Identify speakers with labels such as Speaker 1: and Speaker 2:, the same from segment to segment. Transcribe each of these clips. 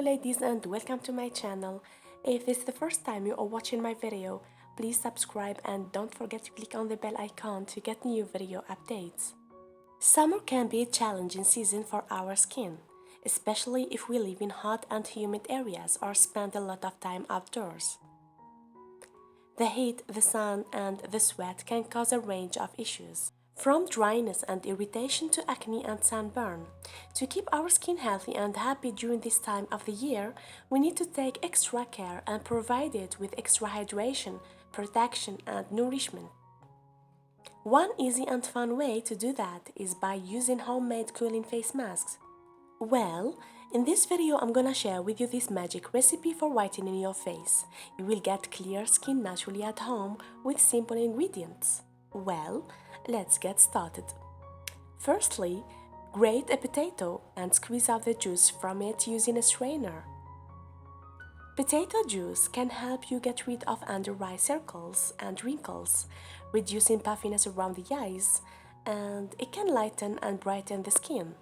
Speaker 1: ladies and welcome to my channel. If this is the first time you are watching my video, please subscribe and don't forget to click on the bell icon to get new video updates. Summer can be a challenging season for our skin, especially if we live in hot and humid areas or spend a lot of time outdoors. The heat, the sun, and the sweat can cause a range of issues, from dryness and irritation to acne and sunburn. To keep our skin healthy and happy during this time of the year, we need to take extra care and provide it with extra hydration, protection, and nourishment. One easy and fun way to do that is by using homemade cooling face masks. Well, in this video I'm gonna share with you this magic recipe for whitening your face. You will get clear skin naturally at home with simple ingredients. Well, let's get started. Firstly, grate a potato and squeeze out the juice from it using a strainer. Potato juice can help you get rid of under-eye circles and wrinkles, reducing puffiness around the eyes, and it can lighten and brighten the skin.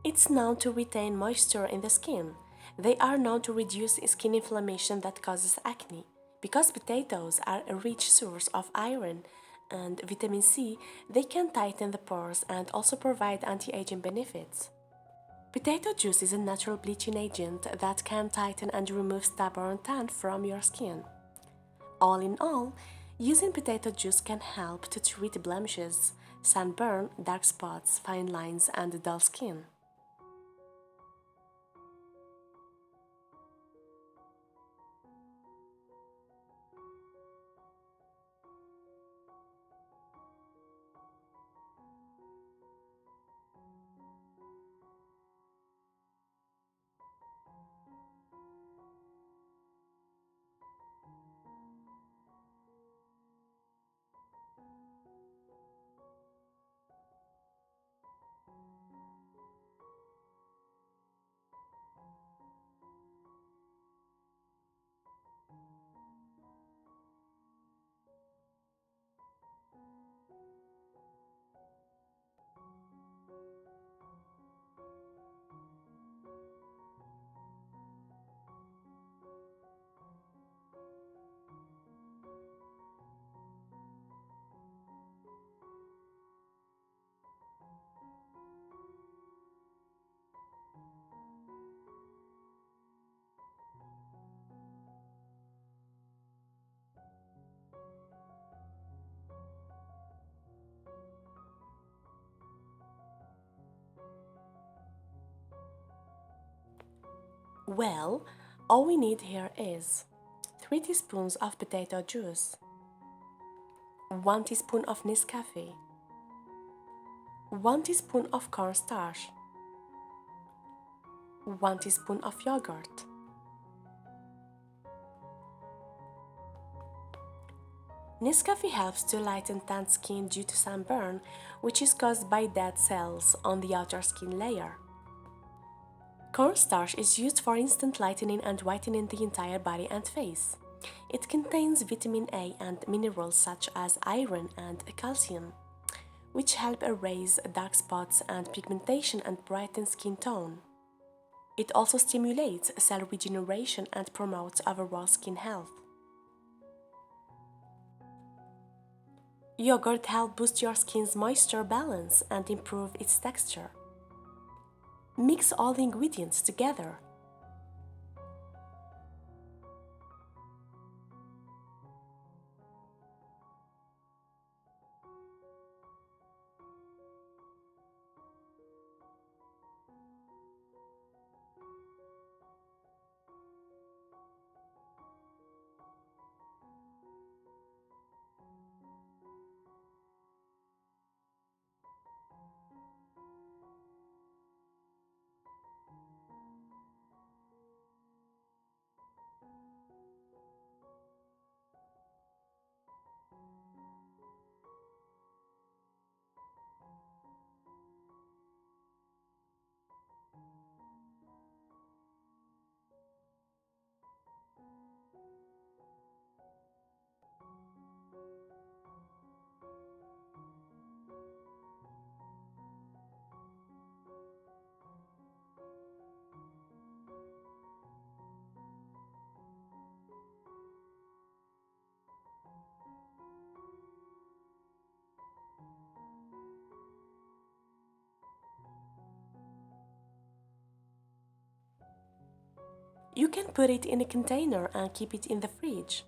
Speaker 1: It's known to retain moisture in the skin. They are known to reduce skin inflammation that causes acne. Because potatoes are a rich source of iron and vitamin C, they can tighten the pores and also provide anti-aging benefits. Potato juice is a natural bleaching agent that can tighten and remove stubborn tan from your skin. All in all, using potato juice can help to treat blemishes, sunburn, dark spots, fine lines, and dull skin. Well, all we need here is 3 teaspoons of potato juice, 1 teaspoon of Nescafe, 1 teaspoon of cornstarch, 1 teaspoon of yogurt. Nescafe helps to lighten tanned skin due to sunburn, which is caused by dead cells on the outer skin layer. Cornstarch is used for instant lightening and whitening the entire body and face. It contains vitamin A and minerals such as iron and calcium, which help erase dark spots and pigmentation and brighten skin tone. It also stimulates cell regeneration and promotes overall skin health. Yogurt helps boost your skin's moisture balance and improve its texture. Mix all the ingredients together. You can put it in a container and keep it in the fridge.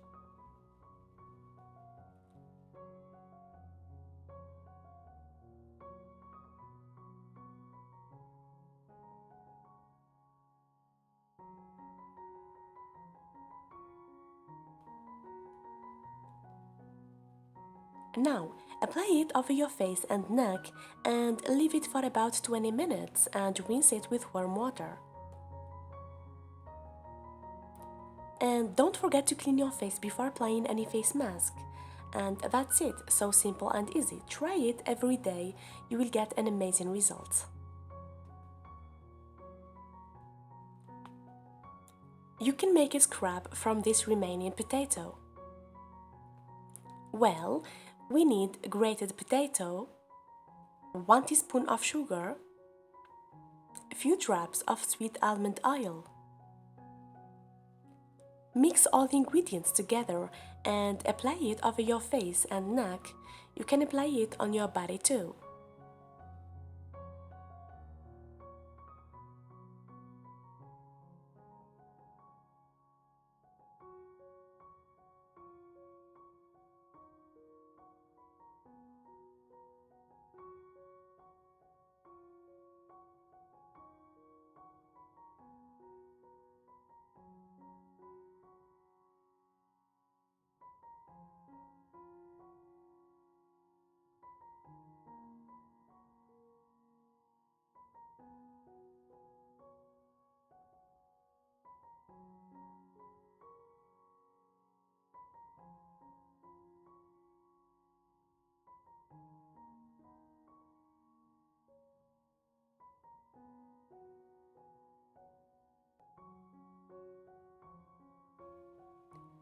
Speaker 1: Now, apply it over your face and neck and leave it for about 20 minutes and rinse it with warm water. And don't forget to clean your face before applying any face mask. And that's it, so simple and easy. Try it every day, you will get an amazing result. You can make a scrap from this remaining potato. Well, we need grated potato, 1 teaspoon of sugar, a few drops of sweet almond oil. Mix all the ingredients together and apply it over your face and neck. You can apply it on your body too.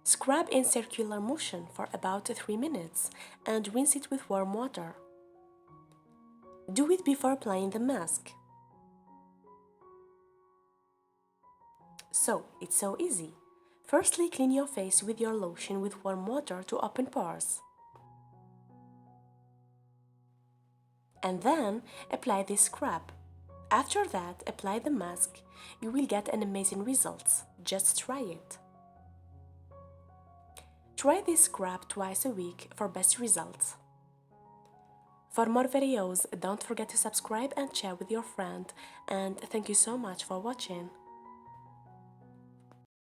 Speaker 1: Scrub in circular motion for about 3 minutes and rinse it with warm water. Do it before applying the mask. So, it's so easy. Firstly, clean your face with your lotion with warm water to open pores. And then, apply this scrub. After that, apply the mask. You will get an amazing result. Just try it. Try this scrub twice a week for best results. For more videos, don't forget to subscribe and share with your friend. And thank you so much for watching.